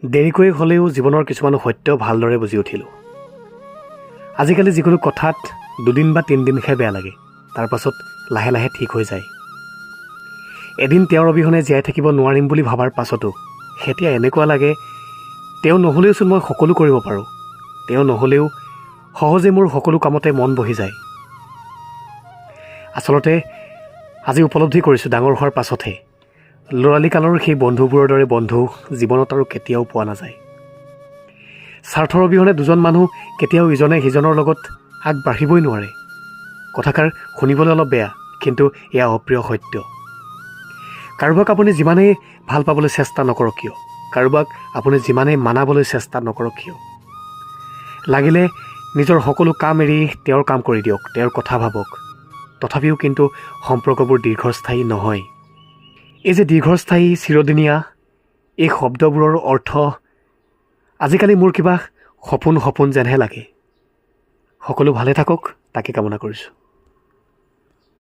দেৰিকৈ হ'লেও জীৱনৰ কিছুমান সত্য ভালদৰে বুজি উঠিলোঁ। আজিকালি যিকোনো কথাত 2 দিন বা 3 দিনহে বেয়া লাগে, তাৰ পাছত লাহে লাহে ঠিক হৈ যায়। এদিন তেওঁৰ অবিহনে জীয়াই থাকিব নোৱাৰিম বুলি ভাবাৰ পাছতো এতিয়া এনেকুৱা লাগে তেওঁ নহ'লেওচোন মই সকলো কৰিব পাৰোঁ। তেওঁ নহ'লেও সহজে মোৰ সকলো কামতে মন বহি যায়। আচলতে আজি উপলব্ধি কৰিছোঁ ডাঙৰ হোৱাৰ পাছতহে, ল'ৰালিকালৰ সেই বন্ধুবোৰৰ দৰে বন্ধু জীৱনত আৰু কেতিয়াও পোৱা নাযায়। স্বাৰ্থৰ অবিহনে দুজন মানুহ কেতিয়াও ইজনে সিজনৰ লগত আগবাঢ়িবই নোৱাৰে। কথাষাৰ শুনিবলৈ অলপ বেয়া, কিন্তু এয়া অপ্ৰিয় সত্য। কাৰোবাক আপুনি যিমানেই ভাল পাবলৈ চেষ্টা নকৰক কিয়, কাৰোবাক আপুনি যিমানেই মানাবলৈ চেষ্টা নকৰক কিয়, লাগিলে নিজৰ সকলো কাম এৰি তেওঁৰ কাম কৰি দিয়ক, তেওঁৰ কথা ভাবক, তথাপিও কিন্তু সম্পৰ্কবোৰ দীৰ্ঘস্থায়ী নহয়। এই যে দীৰ্ঘস্থায়ী চিৰদিনীয়া এই শব্দবোৰৰ অৰ্থ আজিকালি মোৰ কিবা সপোন যেনহে লাগে। সকলো ভালে থাকক, তাকে কামনা কৰিছোঁ।